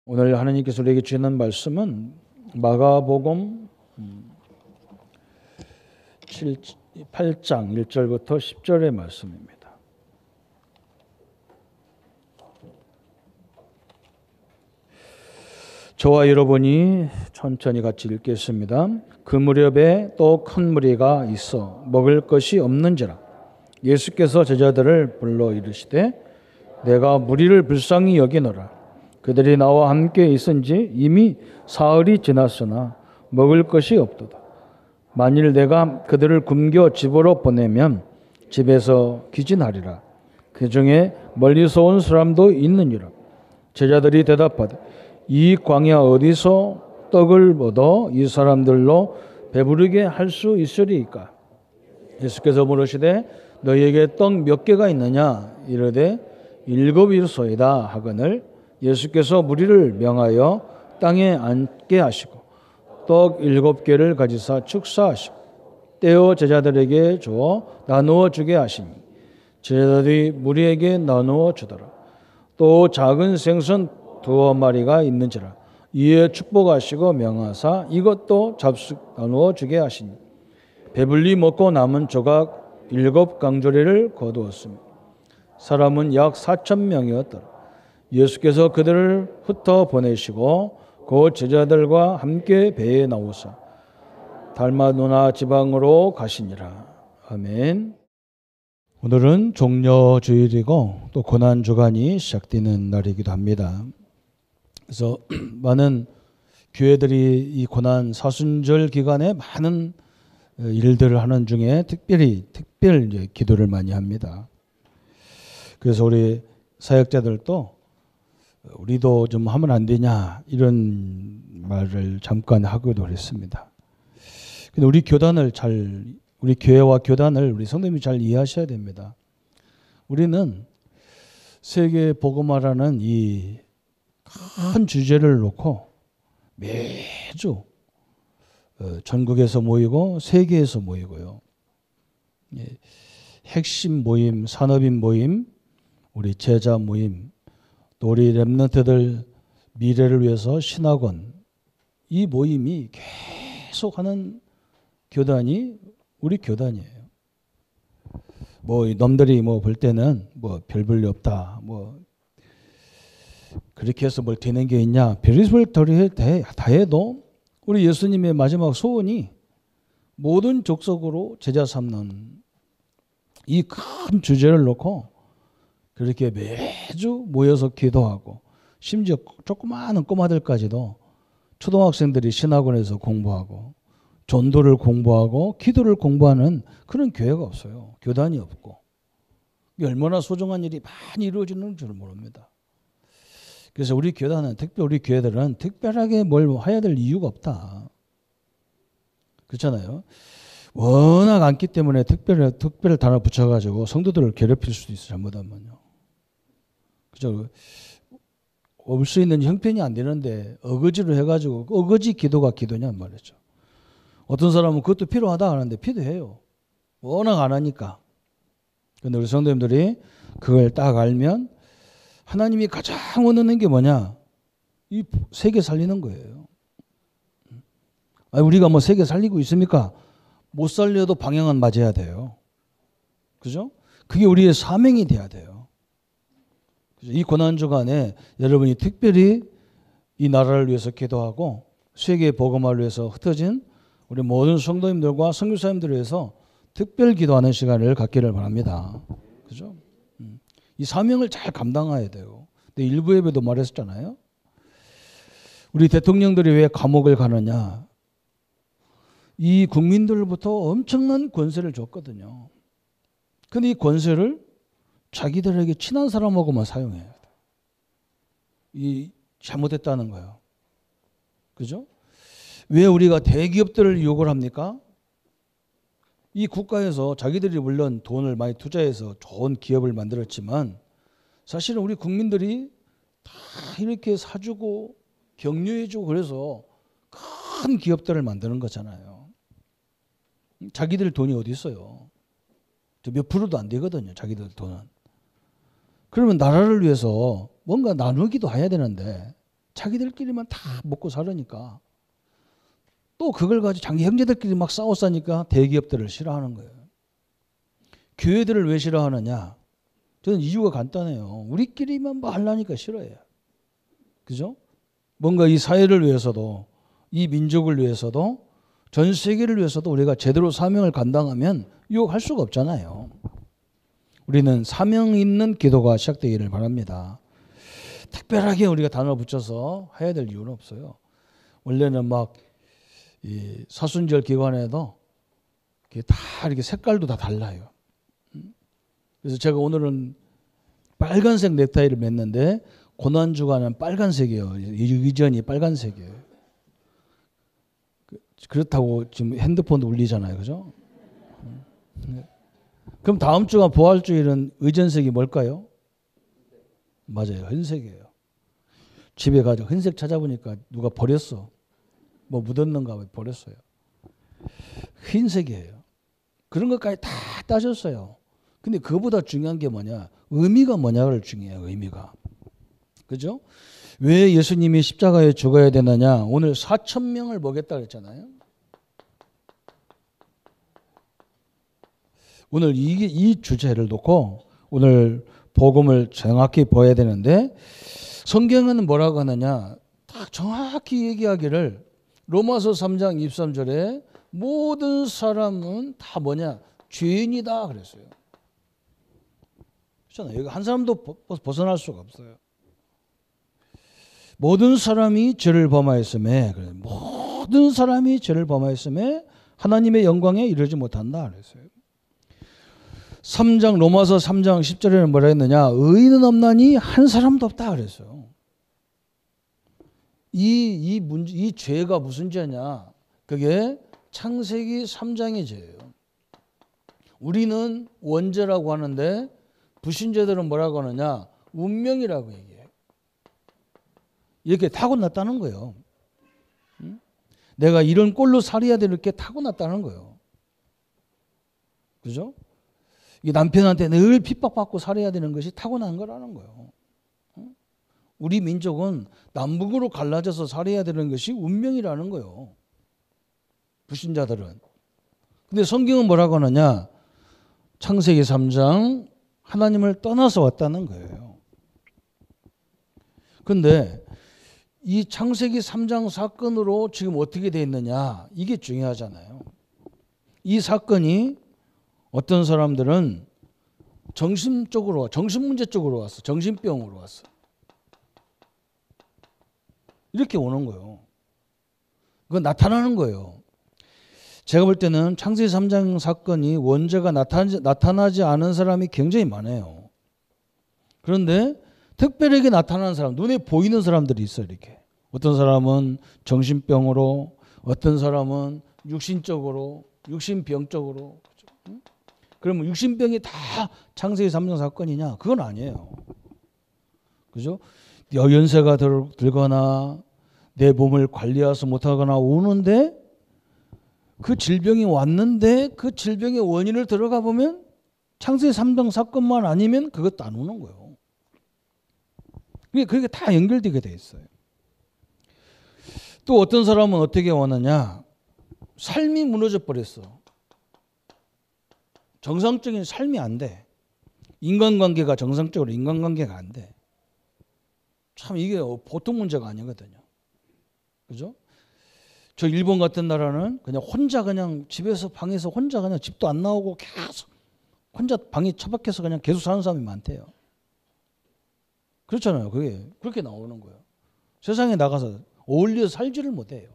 오늘 하나님께서 우리에게 주시는 말씀은 마가복음 8장 1절부터 10절의 말씀입니다. 저와 여러분이 천천히 같이 읽겠습니다. 그 무렵에 또 큰 무리가 있어 먹을 것이 없는지라 예수께서 제자들을 불러 이르시되 내가 무리를 불쌍히 여기노라. 그들이 나와 함께 있은지 이미 사흘이 지났으나 먹을 것이 없도다. 만일 내가 그들을 굶겨 집으로 보내면 집에서 기진하리라. 그 중에 멀리서 온 사람도 있느니라. 제자들이 대답하되 이 광야 어디서 떡을 얻어 이 사람들로 배부르게 할 수 있으리이까? 예수께서 물으시되 너희에게 떡 몇 개가 있느냐? 이르되 7이소이다 하거늘 예수께서 무리를 명하여 땅에 앉게 하시고 떡 7개를 가지사 축사하시고 떼어 제자들에게 주어 나누어 주게 하시니 제자들이 무리에게 나누어 주더라. 또 작은 생선 2마리가 있는지라 이에 축복하시고 명하사 이것도 잡숫 나누어 주게 하시니 배불리 먹고 남은 조각 7강조리를 거두었으며 사람은 약 4,000명이었더라. 예수께서 그들을 흩어 보내시고 그 제자들과 함께 배에 나오사 달마누나 지방으로 가시니라. 아멘. 오늘은 종려주일이고 또 고난주간이 시작되는 날이기도 합니다. 그래서 많은 교회들이 이 고난 사순절 기간에 많은 일들을 하는 중에 특별 기도를 많이 합니다. 그래서 우리 사역자들도 우리도 좀 하면 안 되냐 이런 말을 잠깐 하기도 했습니다. 근데 우리 교회와 교단을 우리 성도님이 잘 이해하셔야 됩니다. 우리는 세계 복음화라는 이 큰 주제를 놓고 매주 전국에서 모이고 세계에서 모이고요. 핵심 모임, 산업인 모임, 우리 제자 모임, 또 우리 렘넌트들 미래를 위해서 신학원, 이 모임이 계속하는 교단이 우리 교단이에요. 뭐 놈들이 뭐 볼 때는 뭐 별 볼일 없다, 뭐 그렇게 해서 뭘 되는 게 있냐? 별의별 다 해도 우리 예수님의 마지막 소원이 모든 족속으로 제자 삼는 이 큰 주제를 놓고 그렇게 매주 모여서 기도하고 심지어 조그마한 꼬마들까지도 초등학생들이 신학원에서 공부하고 전도를 공부하고 기도를 공부하는 그런 교회가 없어요. 교단이 없고. 얼마나 소중한 일이 많이 이루어지는 줄 모릅니다. 그래서 우리 교단은 우리 교회들은 특별하게 뭘 해야 될 이유가 없다. 그렇잖아요. 워낙 많기 때문에 특별 단어 붙여가지고 성도들을 괴롭힐 수도 있어요. 잘못하면요. 그죠? 올 수 있는 형편이 안 되는데 어거지로 해가지고 어거지 기도가 기도냐 말이죠. 어떤 사람은 그것도 필요하다 하는데 필요해요. 워낙 안 하니까. 근데 우리 성도님들이 그걸 딱 알면 하나님이 가장 원하는 게 뭐냐? 이 세계 살리는 거예요. 우리가 뭐 세계 살리고 있습니까? 못 살려도 방향은 맞아야 돼요. 그죠? 그게 우리의 사명이 돼야 돼요. 이 고난주간에 여러분이 특별히 이 나라를 위해서 기도하고 세계 복음화를 위해서 흩어진 우리 모든 성도님들과 선교사님들을 위해서 특별 기도하는 시간을 갖기를 바랍니다. 그죠? 이 사명을 잘 감당해야 돼요. 근데 일부 예배도 말했었잖아요. 우리 대통령들이 왜 감옥을 가느냐? 이 국민들부터 엄청난 권세를 줬거든요. 근데 이 권세를 자기들에게 친한 사람하고만 사용해야 돼. 이 잘못했다는 거예요. 그죠? 왜 우리가 대기업들을 유혹을 합니까? 이 국가에서 자기들이 물론 돈을 많이 투자해서 좋은 기업을 만들었지만 사실은 우리 국민들이 다 이렇게 사주고 격려해주고 그래서 큰 기업들을 만드는 거잖아요. 자기들 돈이 어디 있어요? 몇 프로도 안 되거든요. 자기들 돈은. 그러면 나라를 위해서 뭔가 나누기도 해야 되는데 자기들끼리만 다 먹고 살으니까. 또 그걸 가지고 자기 형제들끼리 막 싸워 싸니까 대기업들을 싫어하는 거예요. 교회들을 왜 싫어하느냐? 저는 이유가 간단해요. 우리끼리만 뭐 하려니까 싫어해요. 그죠? 뭔가 이 사회를 위해서도, 이 민족을 위해서도, 전 세계를 위해서도 우리가 제대로 사명을 감당하면 유혹할 수가 없잖아요. 우리는 사명 있는 기도가 시작되기를 바랍니다. 특별하게 우리가 단어 붙여서 해야 될 이유는 없어요. 원래는 막 이 사순절 기간에도 다 이렇게 색깔도 다 달라요. 그래서 제가 오늘은 빨간색 넥타이를 맸는데 고난주간은 빨간색이에요. 의전이 빨간색이에요. 그렇다고 지금 핸드폰도 울리잖아요. 그죠? 그럼 다음 주가 부활주일은 의전색이 뭘까요? 맞아요. 흰색이에요. 집에 가서 흰색 찾아보니까 누가 버렸어. 뭐 묻었는가 버렸어요. 흰색이에요. 그런 것까지 다 따졌어요. 근데 그거보다 중요한 게 뭐냐? 의미가 뭐냐를 중요해요. 의미가. 그죠? 왜 예수님이 십자가에 죽어야 되느냐? 오늘 4,000명을 먹였다 그랬잖아요. 오늘 이 주제를 놓고 오늘 복음을 정확히 보아야 되는데 성경은 뭐라고 하느냐? 딱 정확히 얘기하기를 로마서 3장 23절에 모든 사람은 다 뭐냐? 죄인이다 그랬어요. 그렇잖아요. 여기 한 사람도 벗어날 수가 없어요. 모든 사람이 죄를 범하였음에, 모든 사람이 죄를 범하였음에 하나님의 영광에 이르지 못한다 그랬어요. 3장 로마서 3장 10절에는 뭐라 했느냐? 의인은 없나니 한 사람도 없다 그랬어요. 이 죄가 무슨 죄냐? 그게 창세기 3장의 죄예요. 우리는 원죄라고 하는데 불신자들은 뭐라고 하느냐? 운명이라고 얘기해요. 이렇게 타고났다는 거예요. 내가 이런 꼴로 살아야 될 게 타고났다는 거예요. 그죠? 이 남편한테 늘 핍박받고 살아야 되는 것이 타고난 거라는 거예요. 우리 민족은 남북으로 갈라져서 살아야 되는 것이 운명이라는 거예요. 불신자들은. 근데 성경은 뭐라고 하느냐? 창세기 3장 하나님을 떠나서 왔다는 거예요. 그런데 이 창세기 3장 사건으로 지금 어떻게 돼 있느냐? 이게 중요하잖아요. 이 사건이 어떤 사람들은 정신 문제 쪽으로 왔어. 정신병으로 왔어. 이렇게 오는 거예요. 그건 나타나는 거예요. 제가 볼 때는 창세기 3장 사건이 원죄가 나타나지 않은 사람이 굉장히 많아요. 그런데 특별하게 나타나는 사람, 눈에 보이는 사람들이 있어요. 이렇게. 어떤 사람은 정신병으로, 어떤 사람은 육신적으로, 육신병적으로. 그러면 육신병이 다 창세기 3장 사건이냐? 그건 아니에요. 그죠? 연세가 들거나 내 몸을 관리하지 못하거나 오는데 그 질병이 왔는데 그 질병의 원인을 들어가 보면 창세기 3장 사건만 아니면 그것도 안 오는 거예요. 그게 다 연결되게 돼 있어요. 또 어떤 사람은 어떻게 오느냐? 삶이 무너져 버렸어. 정상적인 삶이 안 돼. 인간관계가 정상적으로 인간관계가 안 돼. 참 이게 보통 문제가 아니거든요. 그죠? 저 일본 같은 나라는 그냥 혼자 그냥 집에서 방에서 혼자 그냥 집도 안 나오고 계속 혼자 방에 처박혀서 그냥 계속 사는 사람이 많대요. 그렇잖아요. 그게 그렇게 나오는 거예요. 세상에 나가서 어울려 살지를 못해요.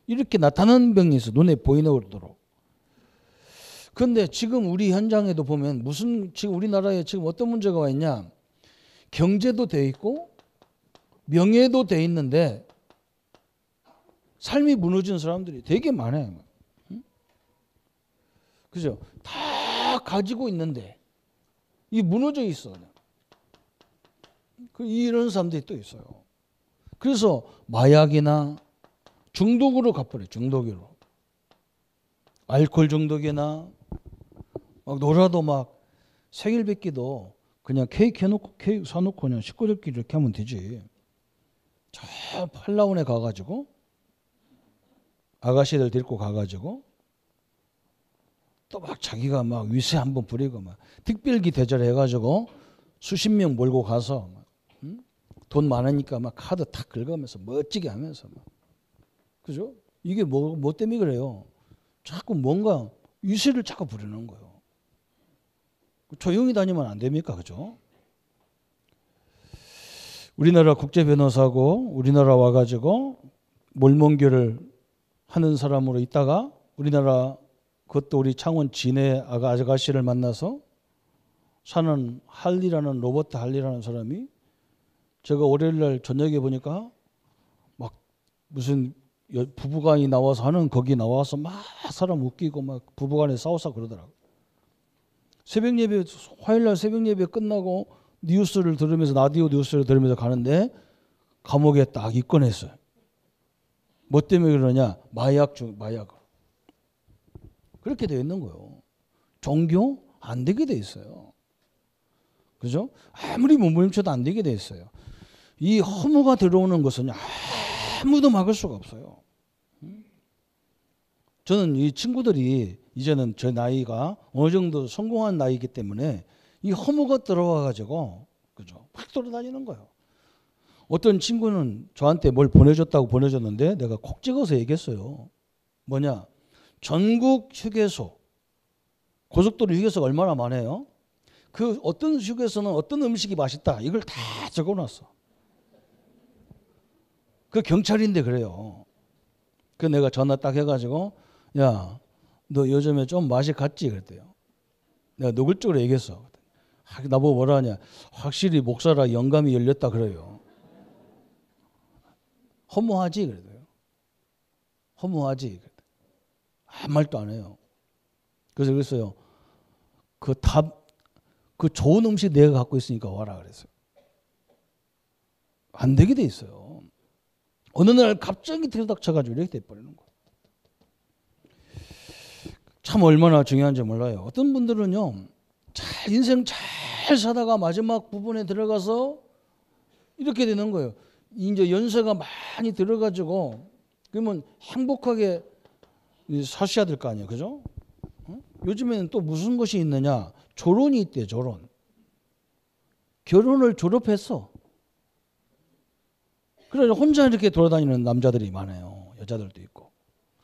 이렇게 나타나는 병이 있어. 눈에 보이도록. 그런데 지금 우리 현장에도 보면 지금 우리나라에 지금 어떤 문제가 와 있냐? 경제도 돼 있고 명예도 돼 있는데 삶이 무너진 사람들이 되게 많아요. 그죠? 다 가지고 있는데 이 무너져 있어. 이런 사람들이 또 있어요. 그래서 마약이나 중독으로 가버려요. 중독으로. 알코올 중독이나 막 놀아도 막 생일 뵙기도 그냥 케이크 사놓고 그냥 식구들끼리 이렇게 하면 되지. 저 팔라운에 가가지고 아가씨들 데리고 가가지고 또 막 자기가 막 위세 한번 부리고 막 특별기 대절해가지고 수십 명 몰고 가서 막, 돈 많으니까 막 카드 탁 긁으면서 멋지게 하면서 막 그죠? 이게 뭐 때문에 그래요? 자꾸 뭔가 위세를 자꾸 부리는 거예요. 조용히 다니면 안 됩니까? 그죠? 우리나라 국제 변호사고 우리나라 와가지고 몰몬교를 하는 사람으로 있다가 우리나라 그것도 우리 창원 진해 아가씨를 만나서 사는 할리라는 로버트 할리라는 사람이 제가 월요일날 저녁에 보니까 막 무슨 부부간이 나와서 하는 거기 나와서 막 사람 웃기고 막 부부간에 싸워서 그러더라고. 새벽 예배 화요일날 새벽 예배 끝나고 뉴스를 들으면서 라디오 뉴스를 들으면서 가는데 감옥에 딱 입건했어요. 뭐 때문에 그러냐? 마약. 그렇게 되어 있는 거예요. 종교 안 되게 돼 있어요. 그죠? 아무리 몸부림쳐도 안 되게 돼 있어요. 이 허무가 들어오는 것은 아무도 막을 수가 없어요. 저는 이 친구들이 이제는 제 나이가 어느 정도 성공한 나이이기 때문에 이 허무가 들어와가지고 그죠? 확 돌아다니는 거예요. 어떤 친구는 저한테 뭘 보내줬다고 보내줬는데 내가 콕 찍어서 얘기했어요. 뭐냐? 전국 휴게소, 고속도로 휴게소가 얼마나 많아요? 그 어떤 휴게소는 어떤 음식이 맛있다. 이걸 다 적어놨어. 그 경찰인데 그래요. 그 내가 전화 딱 해가지고 야, 너 요즘에 좀 맛이 갔지? 그랬대요. 내가 노골적으로 얘기했어. 나보고 뭐라 하냐. 확실히 목사라 영감이 열렸다 그래요. 허무하지? 그래도요. 허무하지? 아무 말도 안 해요. 그래서 그랬어요. 그 좋은 음식 내가 갖고 있으니까 와라 그랬어요. 안 되게 돼 있어요. 어느 날 갑자기 들이닥쳐가지고 이렇게 돼버리는 거예요. 참 얼마나 중요한지 몰라요. 어떤 분들은요, 인생 잘 사다가 마지막 부분에 들어가서 이렇게 되는 거예요. 이제 연세가 많이 들어가지고 그러면 행복하게 사셔야 될 거 아니에요. 그죠? 요즘에는 또 무슨 것이 있느냐? 졸혼이 있대요. 졸혼. 결혼을 졸업했어. 그래서 혼자 이렇게 돌아다니는 남자들이 많아요. 여자들도 있고.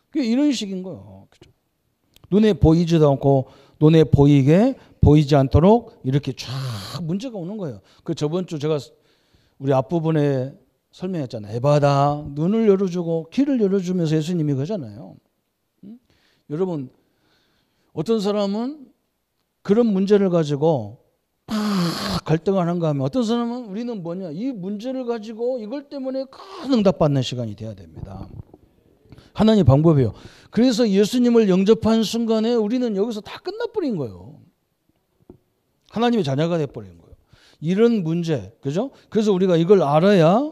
그게 이런 식인 거예요. 그죠? 눈에 보이지도 않고 눈에 보이지 않도록 이렇게 쫙 문제가 오는 거예요. 그 저번 주 제가 우리 앞부분에 설명했잖아요. 에바다 눈을 열어주고 귀를 열어주면서 예수님이 그러잖아요. 여러분 어떤 사람은 그런 문제를 가지고 막 갈등을 하는가 하면 어떤 사람은 우리는 뭐냐 이 문제를 가지고 이걸 때문에 큰 응답받는 시간이 돼야 됩니다. 하나님의 방법이에요. 그래서 예수님을 영접한 순간에 우리는 여기서 다 끝나버린 거예요. 하나님의 자녀가 돼버린 거예요. 이런 문제, 그죠? 그래서 우리가 이걸 알아야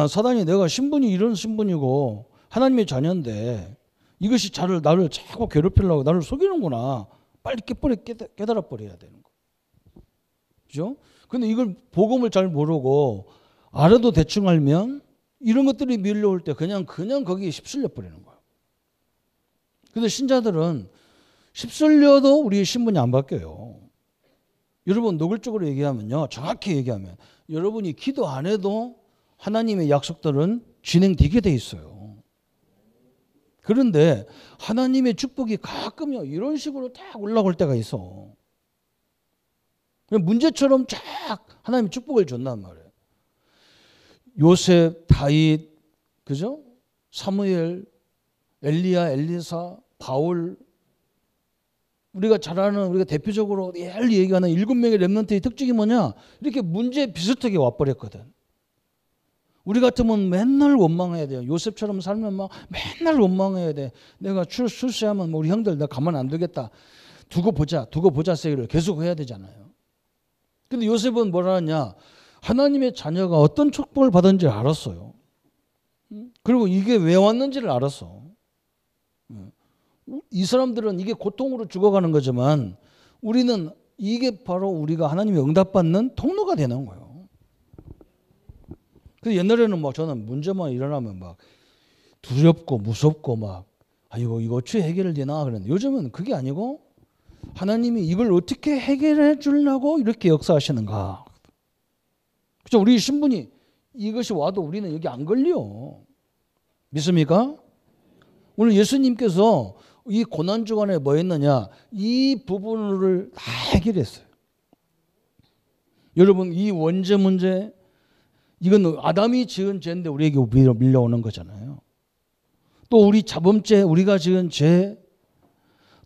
사단이 내가 신분이 이런 신분이고 하나님의 자녀인데 이것이 나를 자꾸 괴롭히려고 나를 속이는구나. 빨리 깨달아 버려야 되는 거. 그죠? 근데 이걸 복음을 잘 모르고 알아도 대충 알면 이런 것들이 밀려올 때 그냥 거기에 휩쓸려 버리는 거예요. 근데 신자들은 휩쓸려도 우리의 신분이 안 바뀌어요. 여러분 노골적으로 얘기하면요. 정확히 얘기하면 여러분이 기도 안 해도 하나님의 약속들은 진행되게 돼 있어요. 그런데 하나님의 축복이 가끔요 이런 식으로 딱 올라올 때가 있어. 문제처럼 쫙 하나님의 축복을 줬단 말이에요. 요셉, 다윗, 그죠? 사무엘, 엘리야, 엘리사, 바울. 우리가 잘 아는 우리가 대표적으로 널리 얘기하는 7명의 렘넌트의 특징이 뭐냐? 이렇게 문제 비슷하게 와버렸거든. 우리 같으면 맨날 원망해야 돼요. 요셉처럼 살면 막 맨날 원망해야 돼. 내가 출세하면 우리 형들 나 가만 안 두겠다. 두고 보자 세기를 계속 해야 되잖아요. 근데 요셉은 뭐라 하냐? 하나님의 자녀가 어떤 축복을 받은지 알았어요. 그리고 이게 왜 왔는지를 알았어. 이 사람들은 이게 고통으로 죽어가는 거지만 우리는 이게 바로 우리가 하나님의 응답받는 통로가 되는 거예요. 그 옛날에는 막 저는 문제만 일어나면 막 두렵고 무섭고 막 아이고 이거 어떻게 해결을 되나 그랬는데 요즘은 그게 아니고 하나님이 이걸 어떻게 해결해 주려고 이렇게 역사하시는가. 그죠? 우리 신분이 이것이 와도 우리는 여기 안 걸려. 믿습니까? 오늘 예수님께서 이 고난주간에 뭐 했느냐? 이 부분을 다 해결했어요. 여러분 이 원죄 문제 이건 아담이 지은 죄인데 우리에게 밀려오는 거잖아요. 또 우리 자범죄 우리가 지은 죄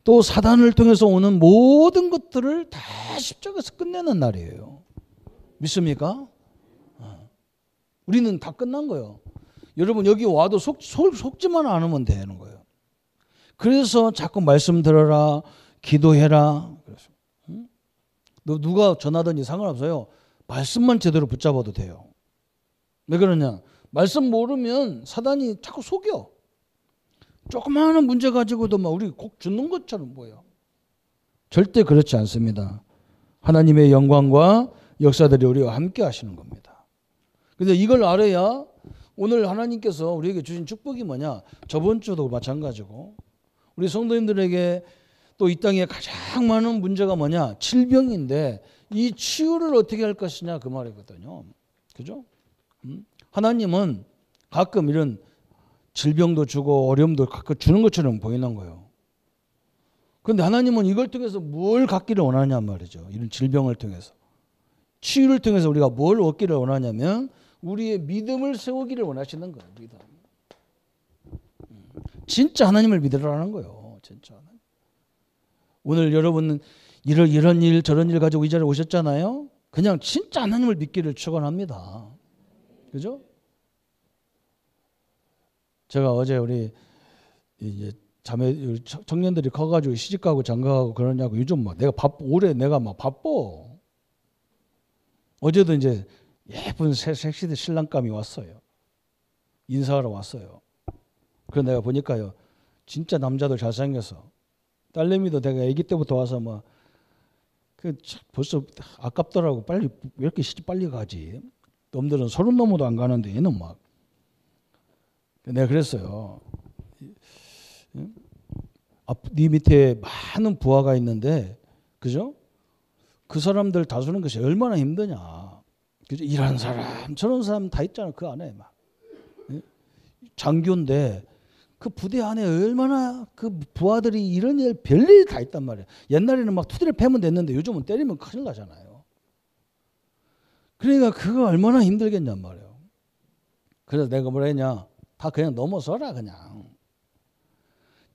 또 사단을 통해서 오는 모든 것들을 다 십자가에서 끝내는 날이에요. 믿습니까? 우리는 다 끝난 거예요. 여러분 여기 와도 속지만 않으면 되는 거예요. 그래서 자꾸 말씀 들어라 기도해라. 너 누가 전하든지 상관없어요. 말씀만 제대로 붙잡아도 돼요. 왜 그러냐? 말씀 모르면 사단이 자꾸 속여. 조그마한 문제 가지고도 막 우리 곡 죽는 것처럼 보여. 절대 그렇지 않습니다. 하나님의 영광과 역사들이 우리와 함께 하시는 겁니다. 그래서 이걸 알아야 오늘 하나님께서 우리에게 주신 축복이 뭐냐? 저번 주도 마찬가지고 우리 성도님들에게 또 이 땅에 가장 많은 문제가 뭐냐? 질병인데 이 치유를 어떻게 할 것이냐 그 말이거든요. 그죠? 하나님은 가끔 이런 질병도 주고 어려움도 가끔 주는 것처럼 보이는 거예요. 그런데 하나님은 이걸 통해서 뭘 갖기를 원하냐 말이죠. 이런 질병을 통해서. 치유를 통해서 우리가 뭘 얻기를 원하냐면 우리의 믿음을 세우기를 원하시는 거예요. 믿음. 진짜 하나님을 믿으라는 거예요. 진짜. 오늘 여러분은 이런 일 저런 일 가지고 이 자리에 오셨잖아요. 그냥 진짜 하나님을 믿기를 축원합니다. 그죠? 제가 어제 우리 이제 자매 청년들이 커가지고 시집가고 장가가고 그러냐고 요즘 막 올해 내가 막 바빠. 어제도 이제 예쁜 섹시드 신랑감이 왔어요. 인사하러 왔어요. 그래서 내가 보니까요, 진짜 남자도 잘생겨서 딸내미도 내가 아기 때부터 와서 막 벌써 아깝더라고. 빨리 왜 이렇게 시집 빨리 가지? 놈들은 30 넘어도 안 가는데 얘는 막. 내가 그랬어요. 네 밑에 많은 부하가 있는데, 그죠? 그 사람들 다스리는 것이 얼마나 힘드냐. 그죠? 이런 사람, 저런 사람 다 있잖아. 그 안에 막. 장교인데, 그 부대 안에 얼마나 그 부하들이 이런 일, 별일 다 있단 말이야. 옛날에는 막 투대를 패면 됐는데 요즘은 때리면 큰일 나잖아요. 그러니까 그거 얼마나 힘들겠냔 말이에요. 그래서 내가 뭐라 했냐. 다 그냥 넘어서라 그냥.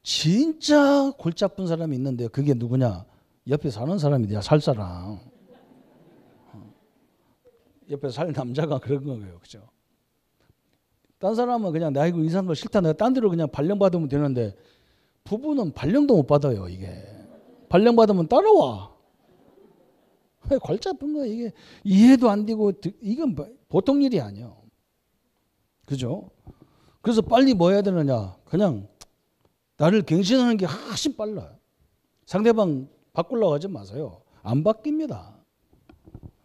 진짜 골치 아픈 사람이 있는데 그게 누구냐? 옆에 사는 사람이 돼야 살 사람. 옆에 살 남자가 그런 거예요. 그죠? 딴 사람은 그냥 내가 이거 이 사람들 싫다 내가 딴 데로 그냥 발령받으면 되는데 부부는 발령도 못 받아요. 이게. 발령받으면 따라와. 골치 아픈 거야. 이게 이해도 안 되고 이건 보통 일이 아니에요. 그죠? 그래서 빨리 뭐 해야 되느냐. 그냥 나를 갱신하는 게 훨씬 빨라요. 상대방 바꾸려고 하지 마세요. 안 바뀝니다.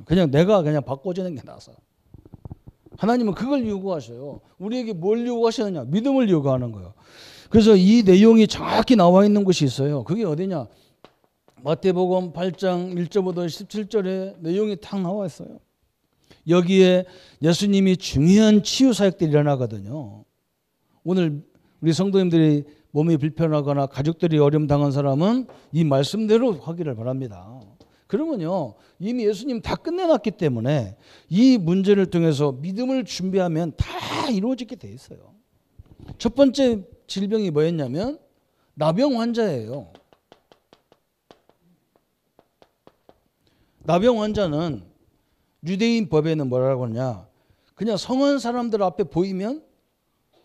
그냥 내가 그냥 바꿔주는 게 나아서. 하나님은 그걸 요구하셔요. 우리에게 뭘 요구하시느냐. 믿음을 요구하는 거예요. 그래서 이 내용이 정확히 나와 있는 곳이 있어요. 그게 어디냐. 마태복음 8장 1절부터 17절에 내용이 딱 나와 있어요. 여기에 예수님이 중요한 치유 사역들이 일어나거든요. 오늘 우리 성도님들이 몸이 불편하거나 가족들이 어려움 당한 사람은 이 말씀대로 하기를 바랍니다. 그러면요 이미 예수님 다 끝내놨기 때문에 이 문제를 통해서 믿음을 준비하면 다 이루어지게 돼 있어요. 첫 번째 질병이 뭐였냐면 나병 환자예요. 나병 환자는 유대인 법에는 뭐라고 하냐. 그냥 성한 사람들 앞에 보이면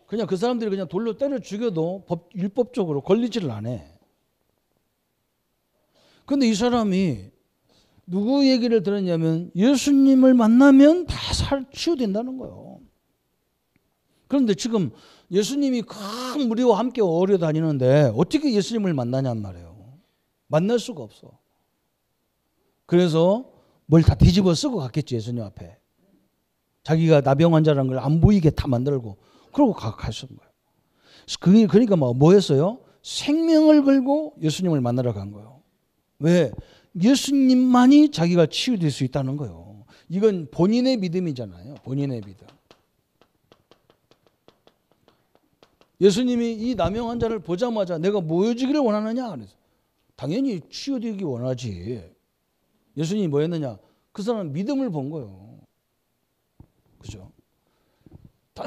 그냥 그 사람들이 그냥 돌로 때려 죽여도 율법적으로 걸리지를 않아. 그런데 이 사람이 누구 얘기를 들었냐면 예수님을 만나면 다 치유된다는 거예요. 그런데 지금 예수님이 큰 무리와 함께 어려 다니는데 어떻게 예수님을 만나냔 말이에요. 만날 수가 없어. 그래서 뭘 다 뒤집어 쓰고 갔겠지 예수님 앞에. 자기가 나병 환자라는 걸 안 보이게 다 만들고 그러고 가신 거예요. 그러니까 뭐 했어요? 생명을 걸고 예수님을 만나러 간 거예요. 왜? 예수님만이 자기가 치유될 수 있다는 거예요. 이건 본인의 믿음이잖아요. 본인의 믿음. 예수님이 이 나병 환자를 보자마자 내가 뭐 해주기를 원하느냐? 그래서 당연히 치유되기 원하지. 예수님이 뭐 했느냐? 그 사람은 믿음을 본 거예요. 그죠?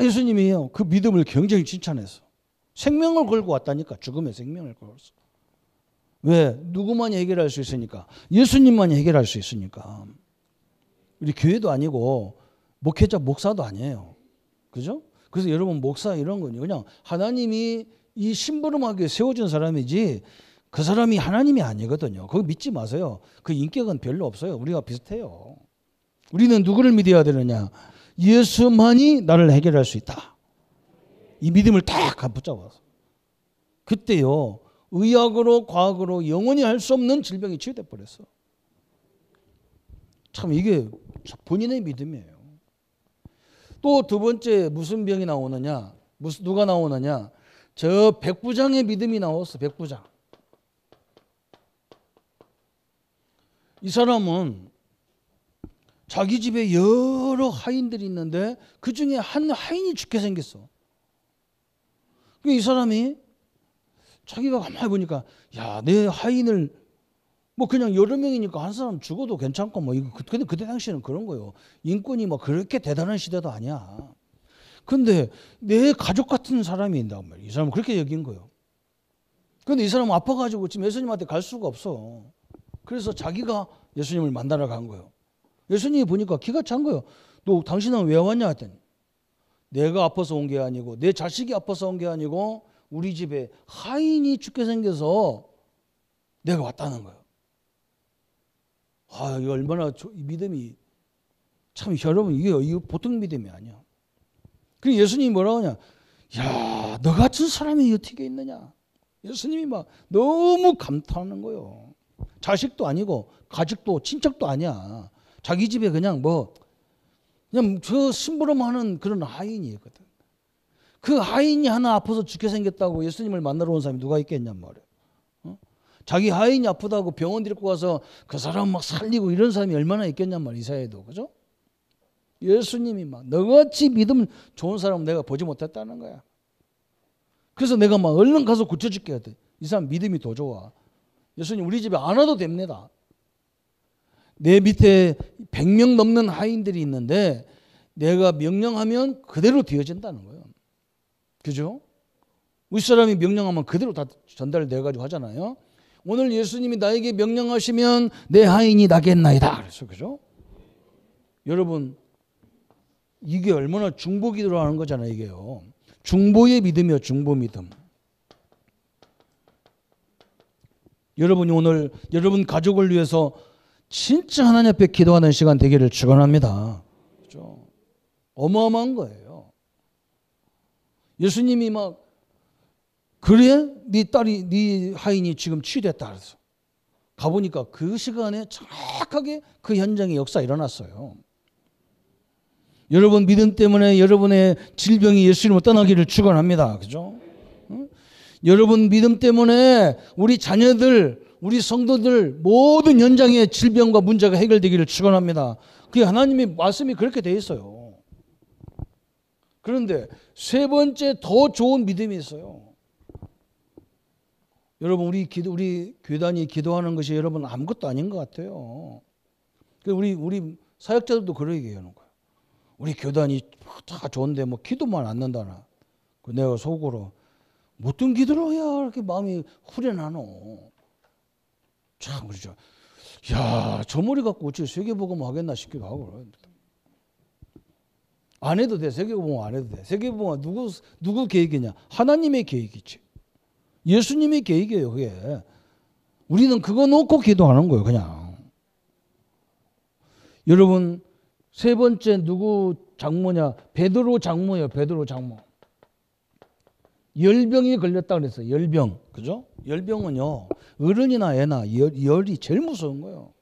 예수님이요. 그 믿음을 굉장히 칭찬했어. 생명을 걸고 왔다니까. 죽음의 생명을 걸었어. 왜? 누구만이 해결할 수 있으니까. 예수님만이 해결할 수 있으니까. 우리 교회도 아니고 목회자 목사도 아니에요. 그죠? 그래서 여러분 목사 이런 건 그냥 하나님이 이 심부름하게 세워준 사람이지 그 사람이 하나님이 아니거든요. 그거 믿지 마세요. 그 인격은 별로 없어요. 우리가 비슷해요. 우리는 누구를 믿어야 되느냐? 예수만이 나를 해결할 수 있다. 이 믿음을 딱 붙잡아서. 그때요. 의학으로 과학으로 영원히 할 수 없는 질병이 치유돼 버렸어. 참 이게 본인의 믿음이에요. 또 두 번째 무슨 병이 나오느냐? 누가 나오느냐? 저 백부장의 믿음이 나왔어. 백부장. 이 사람은 자기 집에 여러 하인들이 있는데 그 중에 한 하인이 죽게 생겼어. 이 사람이 자기가 가만히 보니까 야, 내 하인을 뭐 그냥 여러 명이니까 한 사람 죽어도 괜찮고 뭐 이거 근데 그때 당시에는 그런 거예요. 인권이 뭐 그렇게 대단한 시대도 아니야. 근데 내 가족 같은 사람이 있단 말이야. 이 사람은 그렇게 여긴 거예요. 근데 이 사람은 아파가지고 지금 예수님한테 갈 수가 없어. 그래서 자기가 예수님을 만나러 간 거예요. 예수님이 보니까 기가 찬 거예요. 너 당신은 왜 왔냐 했더니 내가 아파서 온 게 아니고 내 자식이 아파서 온 게 아니고 우리 집에 하인이 죽게 생겨서 내가 왔다는 거예요. 아, 이거 얼마나 믿음이 참 여러분 이게 보통 믿음이 아니야. 그리고 예수님이 뭐라고 하냐? 야, 너 같은 사람이 어떻게 있느냐? 예수님이 막 너무 감탄하는 거예요. 자식도 아니고 가족도 친척도 아니야. 자기 집에 그냥 저 심부름하는 그런 하인이거든. 그 하인이 하나 아파서 죽게 생겼다고 예수님을 만나러 온 사람이 누가 있겠냔 말이야. 자기 하인이 아프다고 병원 데리고 가서 그 사람 막 살리고 이런 사람이 얼마나 있겠냔 말이야. 이 사회에도. 그죠? 예수님이 막 너같이 믿음 좋은 사람은 내가 보지 못했다는 거야. 그래서 내가 막 얼른 가서 고쳐줄게 하대. 이 사람 믿음이 더 좋아. 예수님 우리 집에 안 와도 됩니다. 내 밑에 100명 넘는 하인들이 있는데 내가 명령하면 그대로 되어진다는 거예요. 그죠? 우리 사람이 명령하면 그대로 다 전달돼가지고 하잖아요. 오늘 예수님이 나에게 명령하시면 내 하인이 나겠나이다. 그래서 그죠? 여러분 이게 얼마나 중보기도로 하는 거잖아요. 이게요. 중보의 믿음이요. 중보 믿음. 여러분이 오늘 여러분 가족을 위해서 진짜 하나님 앞에 기도하는 시간 되기를 축원합니다. 그죠? 어마어마한 거예요. 예수님이 막 그래? 네 하인이 지금 치유됐다 그래서 가보니까 그 시간에 정확하게 그 현장에 역사 일어났어요. 여러분 믿음 때문에 여러분의 질병이 예수님을 떠나기를 축원합니다. 그죠? 응? 여러분 믿음 때문에 우리 자녀들, 우리 성도들 모든 현장의 질병과 문제가 해결되기를 축원합니다. 그게 하나님의 말씀이 그렇게 돼 있어요. 그런데 세 번째 더 좋은 믿음이 있어요. 여러분 우리 교단이 기도하는 것이 여러분 아무것도 아닌 것 같아요. 우리 사역자들도 그렇게 얘기하는 거예요. 우리 교단이 다 좋은데 뭐 기도만 안 난다나. 내가 속으로 어떤 기도를 해야 이렇게 마음이 후련하노. 참 그렇죠. 야, 저 머리 갖고 어찌 세계복음 하겠나 싶기도 하고. 안 해도 돼. 세계복음 안 해도 돼. 세계복음 누구 계획이냐? 하나님의 계획이지. 예수님의 계획이에요. 그게. 우리는 그거 놓고 기도하는 거예요. 그냥. 여러분 세 번째 누구 장모냐? 베드로 장모예요. 베드로 장모. 열병이 걸렸다 그랬어요. 열병. 그죠? 열병은요. 어른이나 애나 열이 제일 무서운 거예요.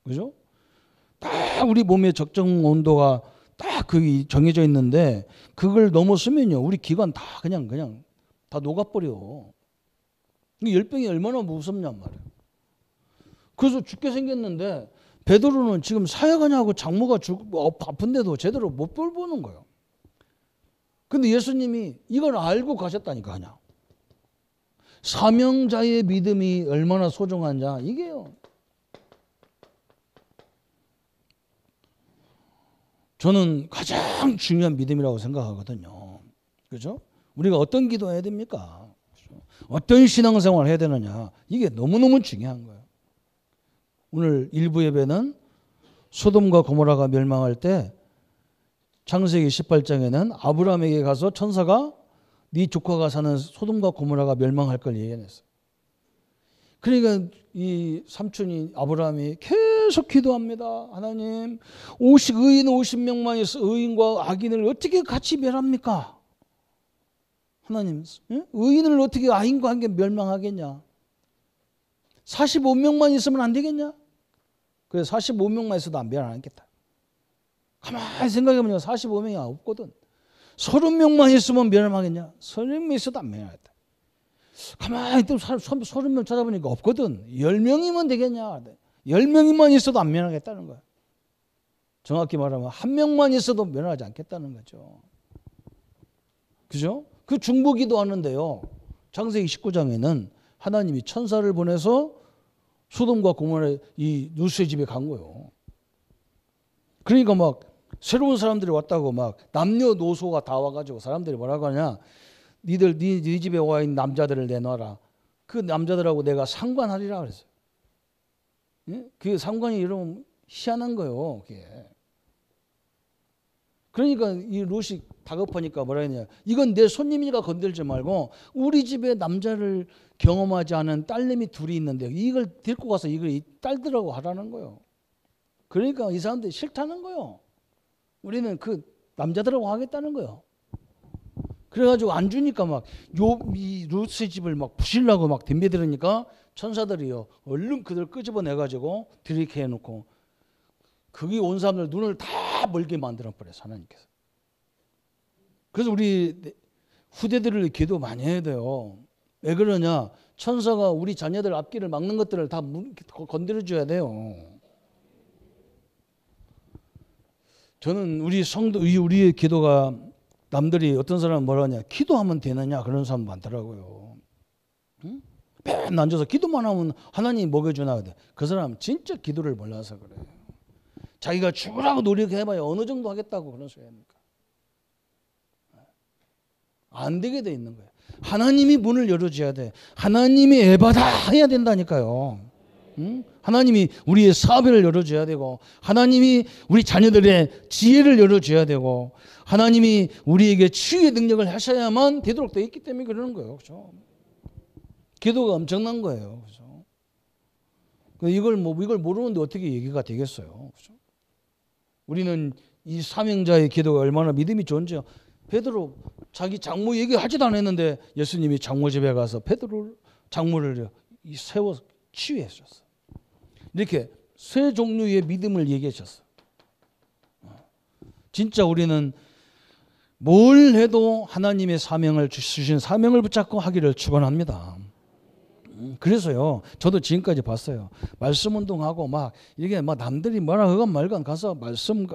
그죠? 다 우리 몸의 적정 온도가 딱 그게 정해져 있는데 그걸 넘어서면요 우리 기관 다 그냥 다 녹아버려. 이 열병이 얼마나 무섭냔 말이에요. 그래서 죽게 생겼는데 베드로는 지금 사역하냐고 장모가 아픈데도 제대로 못 돌보는 거예요. 근데 예수님이 이걸 알고 가셨다니까 그냥. 사명자의 믿음이 얼마나 소중한지 이게요. 저는 가장 중요한 믿음이라고 생각하거든요. 그죠? 우리가 어떤 기도해야 됩니까? 그죠? 어떤 신앙생활을 해야 되느냐. 이게 너무너무 중요한 거예요. 오늘 일부 예배는 소돔과 고모라가 멸망할 때 창세기 18장에는 아브라함에게 가서 천사가 네 조카가 사는 소돔과 고모라가 멸망할 걸 예언했어요. 그러니까 이 삼촌이 아브라함이 계속 기도합니다. 하나님, 의인 50명만 있어 의인과 악인을 어떻게 같이 멸합니까? 하나님, 의인을 어떻게 악인과 함께 멸망하겠냐? 45명만 있으면 안 되겠냐? 그래서 45명만 있어도 멸 안 하겠다. 가만히 생각해보면 45명이 없거든. 30명만 있으면 멸망하겠냐? 30명 있어도 안 멸망하겠다. 가만히 또 30명 찾아보니까 없거든. 10명이면 되겠냐? 10명이만 있어도 안 멸망하겠다는 거야. 정확히 말하면 한 명만 있어도 멸망하지 않겠다는 거죠. 그죠? 그 중보기도 하는데요. 창세기 19장에는 하나님이 천사를 보내서 소돔과 고모라 이 루스의 집에 간 거예요. 그러니까 막 새로운 사람들이 왔다고 막 남녀노소가 다 와가지고 사람들이 뭐라고 하냐? 네 집에 와 있는 남자들을 내놔라. 그 남자들하고 내가 상관하리라 그랬어요. 예? 그 상관이 이러면 희한한 거예요. 그게. 그러니까 이 롯이 다급하니까 뭐라 했냐? 이건 내 손님이니까 건들지 말고 우리 집에 남자를 경험하지 않은 딸내미 둘이 있는데 이걸 데리고 가서 이걸 이 딸들하고 하라는 거예요. 그러니까 이 사람들이 싫다는 거예요. 우리는 그 남자들하고 하겠다는 거예요. 그래가지고 안 주니까 막 이 롯의 집을 막 부시려고 막 덤벼들으니까 천사들이요 얼른 그들 끄집어내가지고 들이게 해놓고 거기 온 사람들 눈을 다 멀게 만들어 버렸어요. 하나님께서. 그래서 우리 후대들을 기도 많이 해야 돼요. 왜 그러냐? 천사가 우리 자녀들 앞길을 막는 것들을 다 건드려 줘야 돼요. 저는 우리 성도 우리의 기도가 남들이 어떤 사람은 뭐라 하냐? 기도하면 되느냐? 그런 사람 많더라고요. 응? 맨날 앉아서 기도만 하면 하나님이 먹여주나? 그 사람 진짜 기도를 몰라서 그래요. 자기가 죽으라고 노력해봐야 어느 정도 하겠다고 그런 소리 합니까? 안 되게 돼 있는 거예요. 하나님이 문을 열어줘야 돼. 하나님이 에바다 해야 된다니까요. 응? 하나님이 우리의 사업을 열어줘야 되고 하나님이 우리 자녀들의 지혜를 열어줘야 되고 하나님이 우리에게 치유의 능력을 하셔야만 되도록 되어 있기 때문에 그러는 거예요. 그렇죠? 기도가 엄청난 거예요. 그렇죠? 이걸 모르는데 어떻게 얘기가 되겠어요? 그렇죠? 우리는 이 사명자의 기도가 얼마나 믿음이 좋은지 베드로 자기 장모 얘기하지도 않았는데 예수님이 장모 집에 가서 베드로 장모를 세워 치유했었어. 이렇게 세 종류의 믿음을 얘기하셨어. 진짜 우리는 뭘 해도 하나님의 사명을 주신 사명을 붙잡고 하기를 축원합니다. 그래서요, 저도 지금까지 봤어요. 말씀 운동하고 막 이게 막 남들이 뭐라 하건 말건 가서 말씀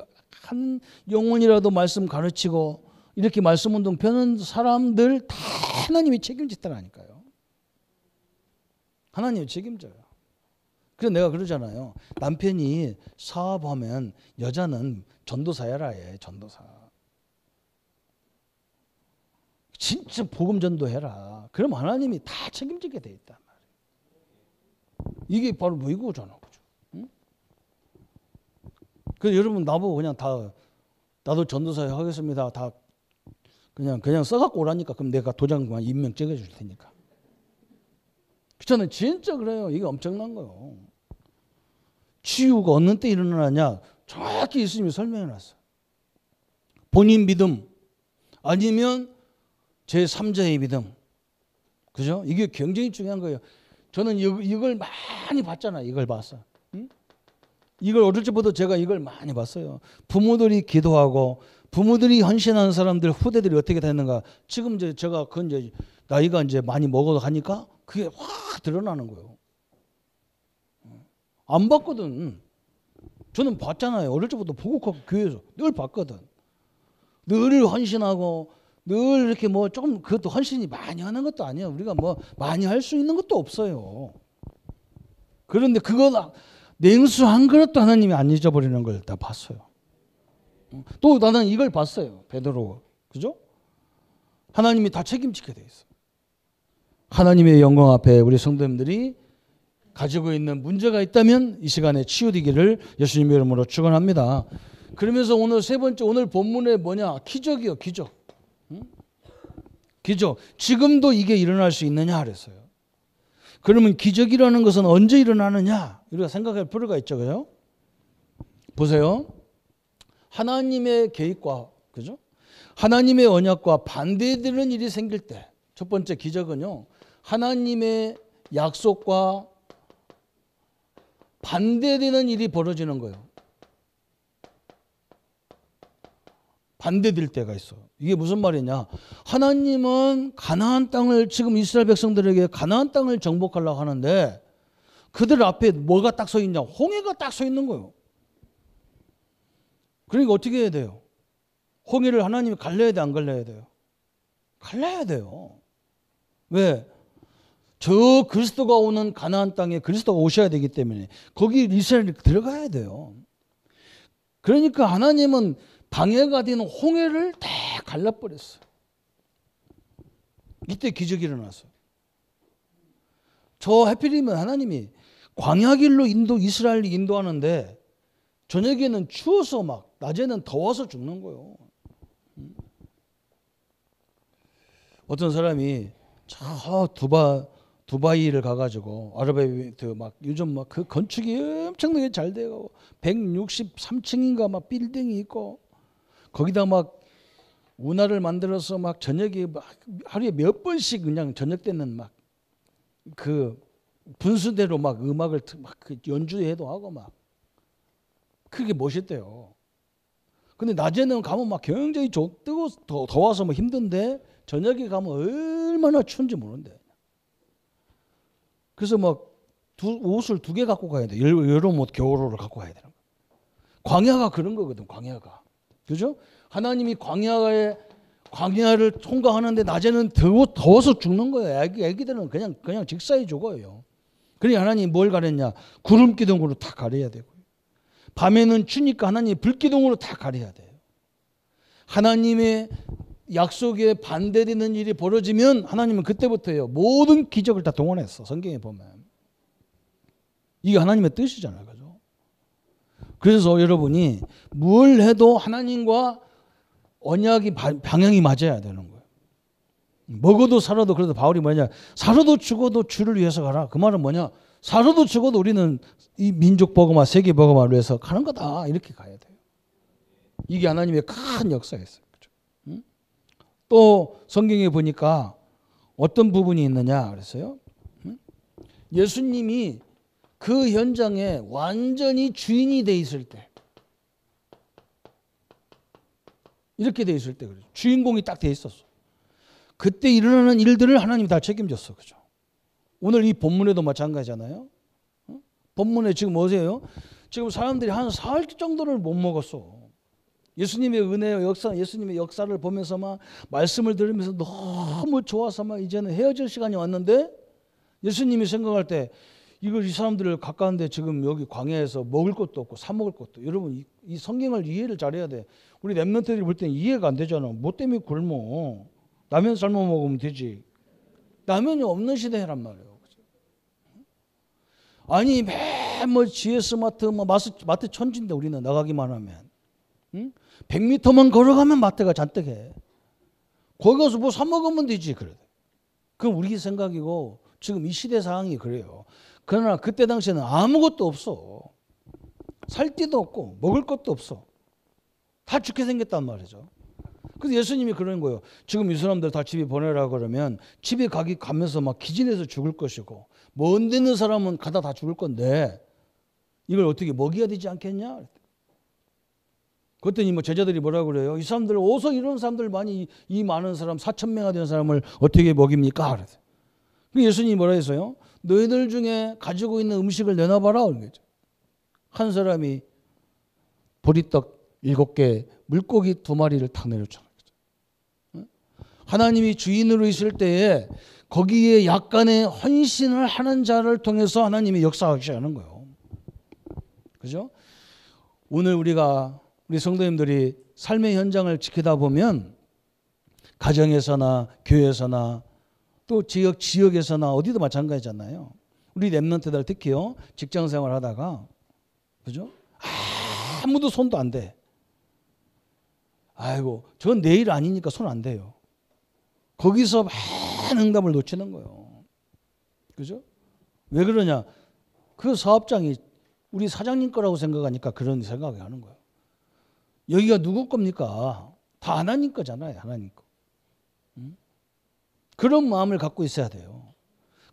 한 영혼이라도 말씀 가르치고 이렇게 말씀 운동 펴는 사람들 다 하나님이 책임지더라니까요. 하나님이 책임져요. 그래서 내가 그러잖아요. 남편이 사업하면 여자는 전도사야라 해. 전도사. 진짜 복음 전도해라. 그럼 하나님이 다 책임지게 돼 있단 말이에요. 이게 바로 뭐이거잖아. 그죠? 응? 그래서 여러분 나보고 그냥 다 나도 전도사 하겠습니다. 다 그냥 써갖고 오라니까. 그럼 내가 도장만 임명 찍어줄 테니까. 저는 진짜 그래요. 이게 엄청난 거예요. 치유가 어느 때 일어나냐? 정확히 예수님이 설명해 놨어요. 본인 믿음 아니면 제3자의 믿음. 그죠? 이게 굉장히 중요한 거예요. 저는 이걸 많이 봤잖아요. 이걸 봤어. 응? 이걸 어릴 때부터 제가 이걸 많이 봤어요. 부모들이 기도하고 부모들이 헌신하는 사람들 후대들이 어떻게 됐는가. 지금 이제 제가 그 이제 나이가 이제 많이 먹어도 하니까 그게 확 드러나는 거예요. 안 봤거든. 저는 봤잖아요. 어릴 때부터 보고 교회에서 늘 봤거든. 늘 헌신하고 늘 이렇게 뭐 조금 그것도 헌신이 많이 하는 것도 아니에요. 우리가 뭐 많이 할 수 있는 것도 없어요. 그런데 그거 냉수 한 그릇도 하나님이 안 잊어버리는 걸 다 봤어요. 또 나는 이걸 봤어요. 베드로. 그죠? 하나님이 다 책임지게 돼 있어요. 하나님의 영광 앞에 우리 성도님들이 가지고 있는 문제가 있다면 이 시간에 치유되기를 예수님의 이름으로 축원합니다. 그러면서 오늘 세 번째 오늘 본문에 뭐냐? 기적이요. 기적. 기적. 지금도 이게 일어날 수 있느냐 그랬어요. 그러면 기적이라는 것은 언제 일어나느냐? 우리가 생각할 필요가 있죠. 그죠? 보세요. 하나님의 계획과 그죠? 하나님의 언약과 반대되는 일이 생길 때 첫 번째 기적은요. 하나님의 약속과 반대되는 일이 벌어지는 거예요. 반대될 때가 있어. 이게 무슨 말이냐? 하나님은 가나안 땅을 지금 이스라엘 백성들에게 가나안 땅을 정복하려고 하는데 그들 앞에 뭐가 딱 서 있냐? 홍해가 딱 서 있는 거예요. 그러니까 어떻게 해야 돼요? 홍해를 하나님이 갈라야 돼, 안 갈라야 돼요? 갈라야 돼요. 왜? 저 그리스도가 오는 가나안 땅에 그리스도가 오셔야 되기 때문에 거기 이스라엘이 들어가야 돼요. 그러니까 하나님은 방해가 되는 홍해를 다 갈라버렸어요. 이때 기적이 일어났어요. 저 하필이면 하나님이 광야길로 이스라엘이 인도하는데 저녁에는 추워서 막 낮에는 더워서 죽는 거예요. 어떤 사람이 저 두바이를 가가지고 아랍에미리트 막 요즘 막 그 건축이 엄청나게 잘 되고 163층인가 막 빌딩이 있고 거기다 막 운하를 만들어서 막 저녁에 막 하루에 몇 번씩 그냥 저녁 때는 막 그 분수대로 막 음악을 막 연주해도 하고 막 그게 멋있대요. 근데 낮에는 가면 막 굉장히 뜨고 더워서 뭐 힘든데 저녁에 가면 얼마나 추운지 모르는데. 그래서 막 옷을 2개 갖고 가야 돼. 여름 옷, 겨울 옷을 갖고 가야 되는 거야. 광야가 그런 거거든. 광야가. 그죠? 하나님이 광야를 통과하는데 낮에는 더워서 죽는 거예요. 애기들은 그냥 직사에 죽어요. 그러니 하나님이 뭘 가렸냐? 구름 기둥으로 다 가려야 되고. 밤에는 추니까 하나님이 불 기둥으로 다 가려야 돼요. 하나님의 약속에 반대되는 일이 벌어지면 하나님은 그때부터요. 모든 기적을 다 동원했어. 성경에 보면. 이게 하나님의 뜻이잖아요. 그죠? 그래서 여러분이 뭘 해도 하나님과 언약이 방향이 맞아야 되는 거예요. 먹어도 살아도 그래도 바울이 뭐냐? 살아도 죽어도 주를 위해서 가라. 그 말은 뭐냐? 살아도 죽어도 우리는 이 민족 복음화, 세계 복음화를 위해서 가는 거다. 이렇게 가야 돼요. 이게 하나님의 큰 역사였어요. 그렇죠? 응? 또 성경에 보니까 어떤 부분이 있느냐 그랬어요. 응? 예수님이 그 현장에 완전히 주인이 돼 있을 때 이렇게 돼 있을 때 그래요. 주인공이 딱 돼 있었어. 그때 일어나는 일들을 하나님이 다 책임졌어. 그죠? 오늘 이 본문에도 마찬가지잖아요. 본문에 지금 뭐세요? 지금 사람들이 한 사흘 정도를 못 먹었어. 예수님의 은혜와 역사, 예수님의 역사를 보면서 막 말씀을 들으면서 너무 좋아서 막 이제는 헤어질 시간이 왔는데 예수님이 생각할 때 이 사람들을 가까운데 지금 여기 광야에서 먹을 것도 없고 사 먹을 것도. 여러분 이 성경을 이해를 잘해야 돼. 우리 랩런트들이 볼 때는 이해가 안 되잖아. 뭐 때문에 굶어? 라면 삶아 먹으면 되지. 라면이 없는 시대란 말이에요. 아니 뭐 GS 마트, 뭐 마트 천지인데 우리는 나가기만 하면 100m만 걸어가면 마트가 잔뜩 해. 거기 가서 뭐 사 먹으면 되지. 그래. 그건 우리 생각이고 지금 이 시대 상황이 그래요. 그러나 그때 당시에는 아무것도 없어. 살 데도 없고 먹을 것도 없어. 다 죽게 생겼단 말이죠. 그래서 예수님이 그러는 거예요. 지금 이 사람들 다 집에 보내라 그러면 집에 가면서 막 기진해서 죽을 것이고 먼 데 있는 사람은 가다 다 죽을 건데 이걸 어떻게 먹여야 되지 않겠냐? 그랬더니 뭐 제자들이 뭐라고 그래요? 이 사람들 어서 이런 사람들 많이 이 많은 사람 4,000명가 되는 사람을 어떻게 먹입니까? 그래서 예수님이 뭐라 했어요? 너희들 중에 가지고 있는 음식을 내놔봐라. 한 사람이 보리떡 7개, 물고기 2마리를 탁 내려줬잖아요. 하나님이 주인으로 있을 때에 거기에 약간의 헌신을 하는 자를 통해서 하나님이 역사하기 시작하는 거예요. 그죠? 오늘 우리 성도님들이 삶의 현장을 지키다 보면 가정에서나 교회에서나 또 지역에서나 어디도 마찬가지잖아요. 우리 랩런트들 특히요. 직장 생활 하다가 그죠? 아무도 손도 안 대. 아이고, 전 내일 아니니까 손 안 대요. 거기서 많은 응답을 놓치는 거예요. 그죠? 왜 그러냐? 그 사업장이 우리 사장님 거라고 생각하니까 그런 생각을 하는 거예요. 여기가 누구 겁니까? 다 하나님 거잖아요. 하나님 거. 그런 마음을 갖고 있어야 돼요.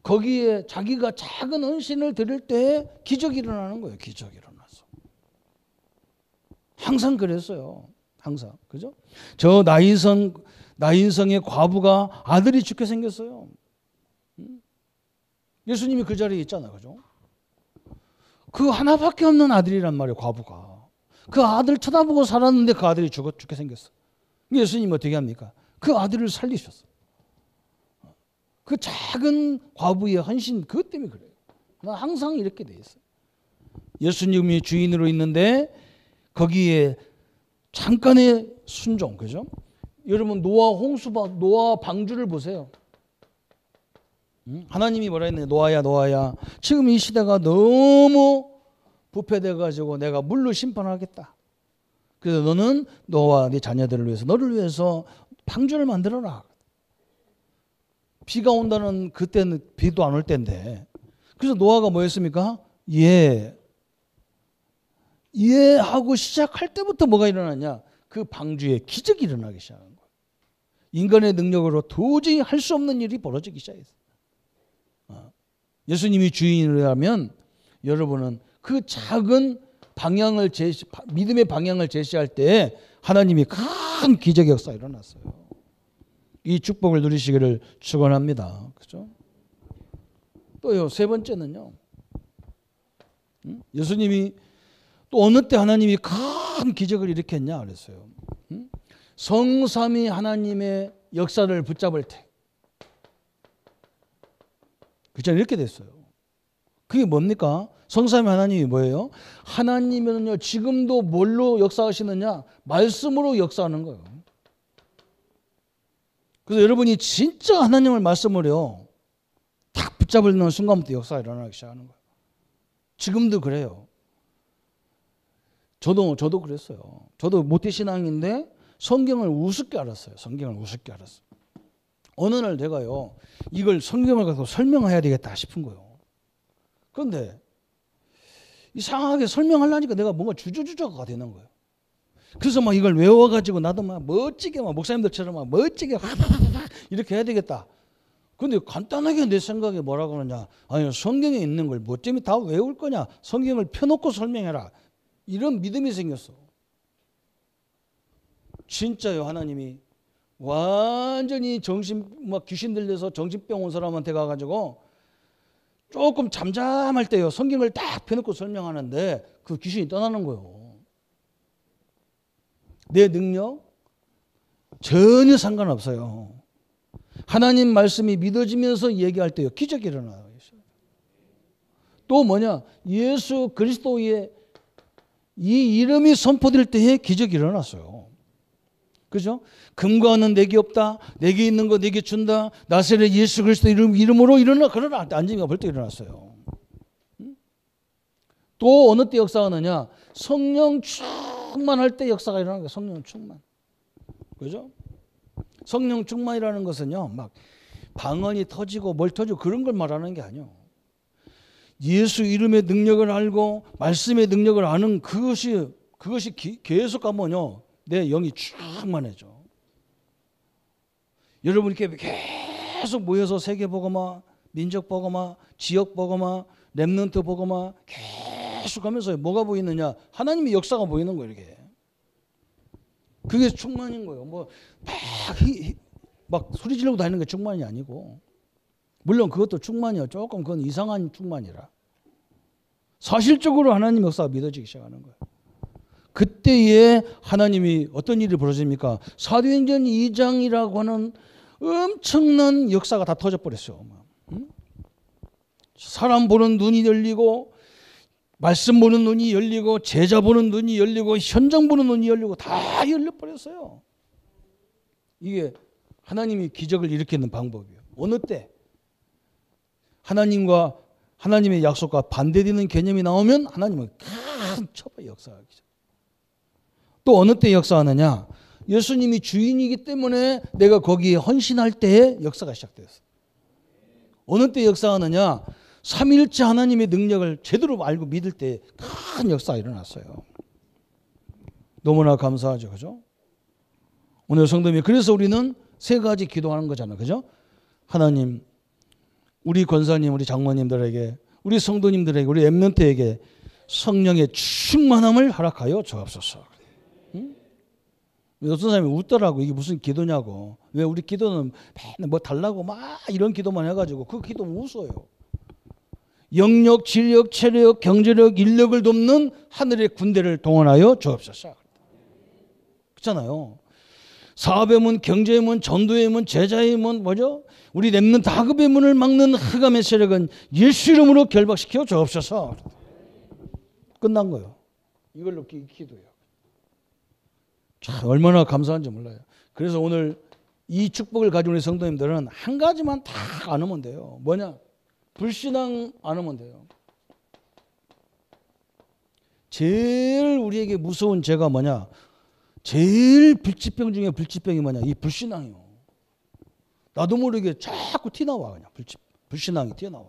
거기에 자기가 작은 헌신을 드릴 때 기적이 일어나는 거예요. 기적이 일어나서. 항상 그랬어요. 항상. 그죠? 저 나인성의 과부가 아들이 죽게 생겼어요. 예수님이 그 자리에 있잖아요. 그죠? 그 하나밖에 없는 아들이란 말이에요. 과부가. 그 아들 쳐다보고 살았는데 그 아들이 죽게 생겼어. 예수님이 어떻게 합니까? 그 아들을 살리셨어. 그 작은 과부의 헌신 그것 때문에 그래요. 항상 이렇게 돼 있어요. 예수님이 주인으로 있는데 거기에 잠깐의 순종, 그죠? 여러분 노아 방주를 보세요. 하나님이 뭐라 했느냐? 노아야. 지금 이 시대가 너무 부패돼 가지고 내가 물로 심판하겠다. 그래서 너는 너와 네 자녀들을 위해서 너를 위해서 방주를 만들어라. 비가 온다는 그때는 비도 안 올 때인데. 그래서 노아가 뭐 했습니까? 예 하고 시작할 때부터 뭐가 일어나냐? 그 방주에 기적이 일어나기 시작한 거예요. 인간의 능력으로 도저히 할 수 없는 일이 벌어지기 시작했어요. 예수님이 주인이라면 여러분은 그 작은 믿음의 방향을 제시할 때 하나님이 큰 기적의 역사가 일어났어요. 이 축복을 누리시기를 축원합니다. 그죠? 또요, 세 번째는요. 예수님이 또 어느 때 하나님이 큰 기적을 일으켰냐 그랬어요. 성삼위 하나님의 역사를 붙잡을 때. 그죠? 이렇게 됐어요. 그게 뭡니까? 성삼위 하나님이 뭐예요? 하나님은요, 지금도 뭘로 역사하시느냐? 말씀으로 역사하는 거예요. 그래서 여러분이 진짜 하나님을 말씀으로요, 딱 붙잡는 순간부터 역사가 일어나기 시작하는 거예요. 지금도 그래요. 저도 그랬어요. 저도 모태신앙인데 성경을 우습게 알았어요. 어느 날 내가요, 이걸 성경을 가지고 설명해야 되겠다 싶은 거예요. 그런데 이상하게 설명하려니까 내가 뭔가 주저주저가 되는 거예요. 그래서 막 이걸 외워가지고 나도 막 멋지게 막 목사님들처럼 막 멋지게 이렇게 해야 되겠다. 근데 간단하게 내 생각에 뭐라고 하느냐? 아니, 성경에 있는 걸 뭐 때문에 다 외울 거냐? 성경을 펴놓고 설명해라. 이런 믿음이 생겼어. 진짜요, 하나님이 완전히 막 귀신 들려서 정신병 온 사람한테 가가지고 조금 잠잠할 때요, 성경을 딱 펴놓고 설명하는데 그 귀신이 떠나는 거예요. 내 능력 전혀 상관없어요. 하나님 말씀이 믿어지면서 얘기할 때요, 기적이 일어나요. 또 뭐냐? 예수 그리스도의 이 이름이 선포될 때에 기적이 일어났어요. 그죠? 금과 은은 내게 없다. 내게 있는 거 내게 준다. 나사렛 예수 그리스도 이름으로 일어나. 그러나 안정이가 벌떡 일어났어요. 또 어느 때 역사하느냐? 성령 충만할 때 역사가 일어나는 거예요. 성령 충만. 그죠? 성령 충만이라는 것은요, 막 방언이 터지고 뭘 터지고 그런 걸 말하는 게 아니에요. 예수 이름의 능력을 알고 말씀의 능력을 아는 그것이 계속 가면요, 내 영이 충만해져. 여러분 이렇게 계속 모여서 세계 보고마, 민족 보고마, 지역 보고마, 렘넌트 보고마 계속 하면서 뭐가 보이느냐? 하나님의 역사가 보이는 거예요. 이렇게. 그게 충만인 거예요. 막 소리 지르고 다니는 게 충만이 아니고, 물론 그것도 충만이요. 조금 그건 이상한 충만이라. 사실적으로 하나님 역사가 믿어지기 시작하는 거예요. 그때에 하나님이 어떤 일이 벌어집니까? 사도행전 2장이라고 하는 엄청난 역사가 다 터져버렸어요. 사람 보는 눈이 열리고, 말씀 보는 눈이 열리고, 제자 보는 눈이 열리고, 현장 보는 눈이 열리고, 다 열려버렸어요. 이게 하나님이 기적을 일으키는 방법이에요. 어느 때 하나님과 하나님의 약속과 반대되는 개념이 나오면 하나님은 큰 첩의 역사가 기죠. 또 어느 때 역사하느냐? 예수님이 주인이기 때문에 내가 거기에 헌신할 때에 역사가 시작되었어요. 어느 때 역사하느냐? 삼위일체 하나님의 능력을 제대로 알고 믿을 때 큰 역사가 일어났어요. 너무나 감사하죠. 그죠? 오늘 성도님, 그래서 우리는 세 가지 기도하는 거잖아요. 그죠? 하나님, 우리 권사님, 우리 장모님들에게, 우리 성도님들에게, 우리 렘넌트에게 성령의 충만함을 허락하여 주옵소서. 응? 어떤 사람이 웃더라고. 이게 무슨 기도냐고. 왜 우리 기도는 맨날 뭐 달라고 막 이런 기도만 해가지고 그 기도는 웃어요. 영력, 질력, 체력, 경제력, 인력을 돕는 하늘의 군대를 동원하여 주옵소서. 그렇잖아요. 사업의 문, 경제의 문, 전도의 문, 제자의 문, 뭐죠? 우리 렘넌트 하급의 문을 막는 흑암의 세력은 예수 이름으로 결박시켜 주옵소서. 끝난 거예요. 이걸로 기도해요. 참 얼마나 감사한지 몰라요. 그래서 오늘 이 축복을 가진 우리 성도님들은 한 가지만 다 안으면 돼요. 뭐냐? 불신앙 안으면 돼요. 제일 우리에게 무서운 죄가 뭐냐? 제일 불치병 중에 불치병이 뭐냐? 이 불신앙이요. 나도 모르게 자꾸 튀어나와. 그냥 불신앙이 튀어나와.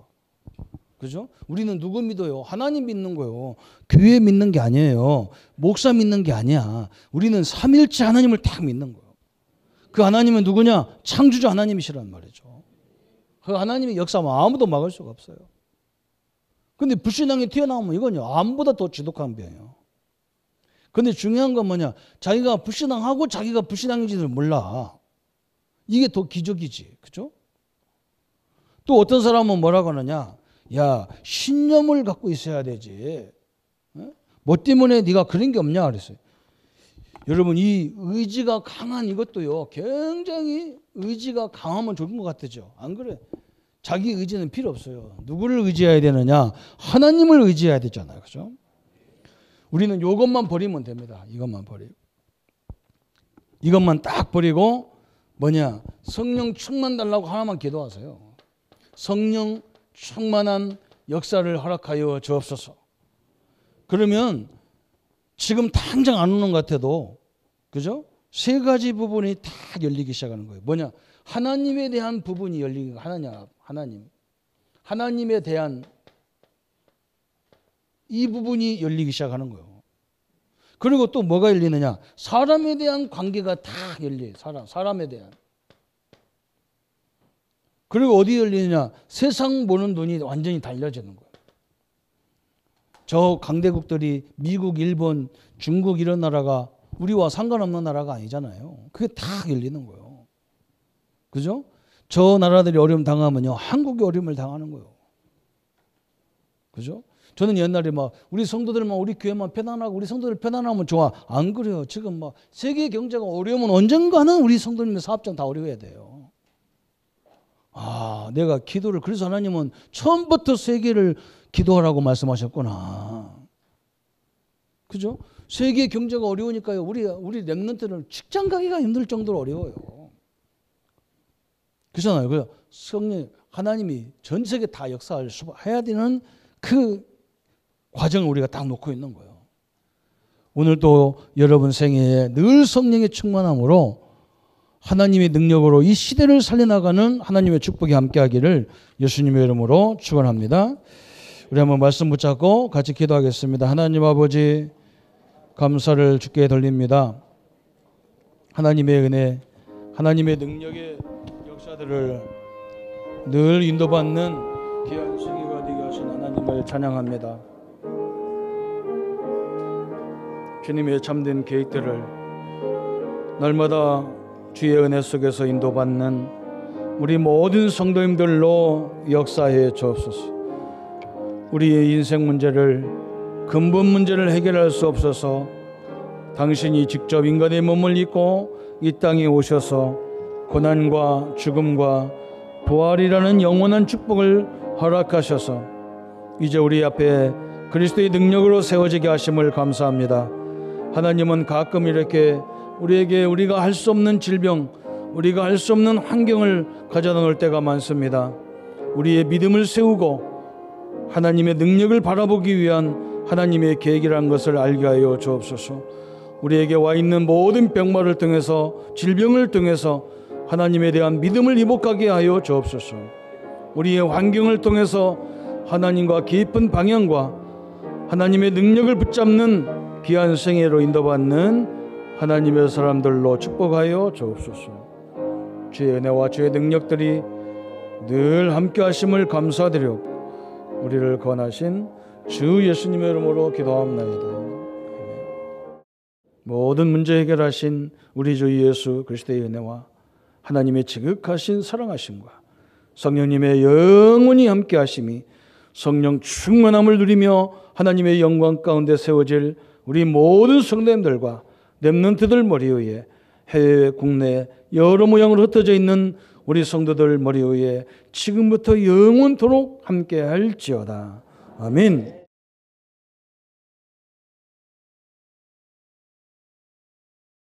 그죠? 우리는 누구 믿어요? 하나님 믿는 거예요. 교회 믿는 게 아니에요. 목사 믿는 게 아니야. 우리는 삼일체 하나님을 딱 믿는 거예요. 그 하나님은 누구냐? 창조주 하나님이시란 말이죠. 그 하나님의 역사는 아무도 막을 수가 없어요. 근데 불신앙이 튀어나오면 이건요, 암보다 더 지독한 병이에요. 근데 중요한 건 뭐냐? 자기가 불신앙하고 자기가 불신앙인지를 몰라. 이게 더 기적이지. 그죠? 또 어떤 사람은 뭐라고 하느냐? 야, 신념을 갖고 있어야 되지. 뭐 때문에 네가 그런 게 없냐 그랬어요. 여러분, 이 의지가 강한 이것도요, 굉장히 의지가 강하면 좋은 것 같죠. 안 그래? 자기 의지는 필요 없어요. 누구를 의지해야 되느냐? 하나님을 의지해야 되잖아요. 그죠? 우리는 이것만 버리면 됩니다. 이것만 버리고. 이것만 딱 버리고 뭐냐? 성령 충만 달라고 하나만 기도하세요. 성령 충만한 역사를 허락하여 주옵소서. 그러면 지금 당장 안 오는 것 같아도, 그죠? 세 가지 부분이 다 열리기 시작하는 거예요. 뭐냐? 하나님에 대한 부분이 열리는 거예요. 하나님에 대한 이 부분이 열리기 시작하는 거예요. 그리고 또 뭐가 열리느냐? 사람에 대한 관계가 다 열려요. 사람에 대한. 그리고 어디 열리느냐? 세상 보는 눈이 완전히 달려지는 거예요. 저 강대국들이 미국, 일본, 중국 이런 나라가 우리와 상관없는 나라가 아니잖아요. 그게 다 열리는 거예요. 그죠? 저 나라들이 어려움 당하면요, 한국이 어려움을 당하는 거예요. 그죠? 저는 옛날에 막 우리 성도들만, 우리 교회만 편안하고 우리 성도들 편안하면 좋아. 안 그래요. 지금 막 세계 경제가 어려우면 언젠가는 우리 성도님의 사업장 다 어려워야 돼요. 아, 내가 기도를, 그래서 하나님은 처음부터 세계를 기도하라고 말씀하셨구나. 그죠? 세계 경제가 어려우니까요, 우리 렘넌트는 직장 가기가 힘들 정도로 어려워요. 그렇잖아요. 그래서 성령, 하나님이 전 세계 다 역사해야 되는 그 과정을 우리가 딱 놓고 있는 거예요. 오늘도 여러분 생애에 늘 성령의 충만함으로 하나님의 능력으로 이 시대를 살려나가는 하나님의 축복이 함께하기를 예수님의 이름으로 축원합니다. 우리 한번 말씀 붙잡고 같이 기도하겠습니다. 하나님 아버지, 감사를 주께 돌립니다. 하나님의 은혜, 하나님의 능력의 역사들을 늘 인도받는 귀한 승리가 되게 하신 하나님을 찬양합니다. 주님의 참된 계획들을 날마다 주의 은혜 속에서 인도받는 우리 모든 성도님들로 역사해 주옵소서. 우리의 인생 문제를, 근본 문제를 해결할 수 없어서 당신이 직접 인간의 몸을 입고 이 땅에 오셔서 고난과 죽음과 부활이라는 영원한 축복을 허락하셔서 이제 우리 앞에 그리스도의 능력으로 세워지게 하심을 감사합니다. 하나님은 가끔 이렇게 우리에게 우리가 할 수 없는 질병, 우리가 할 수 없는 환경을 가져다 놓을 때가 많습니다. 우리의 믿음을 세우고 하나님의 능력을 바라보기 위한 하나님의 계획이라는 것을 알게 하여 주옵소서. 우리에게 와 있는 모든 병마를 통해서, 질병을 통해서 하나님에 대한 믿음을 회복하게 하여 주옵소서. 우리의 환경을 통해서 하나님과 깊은 방향과 하나님의 능력을 붙잡는 귀한 생애로 인도받는 하나님의 사람들로 축복하여 주옵소서. 주의 은혜와 주의 능력들이 늘 함께 하심을 감사드려 우리를 권하신 주 예수님의 이름으로 기도합나이다. 모든 문제 해결하신 우리 주 예수 그리스도의 은혜와 하나님의 지극하신 사랑하심과 성령님의 영원히 함께 하심이 성령 충만함을 누리며 하나님의 영광 가운데 세워질 우리 모든 성도님들과 렘넌트들 머리 위에, 해외 국내 여러 모양으로 흩어져 있는 우리 성도들 머리 위에 지금부터 영원토록 함께 할지어다. 아멘.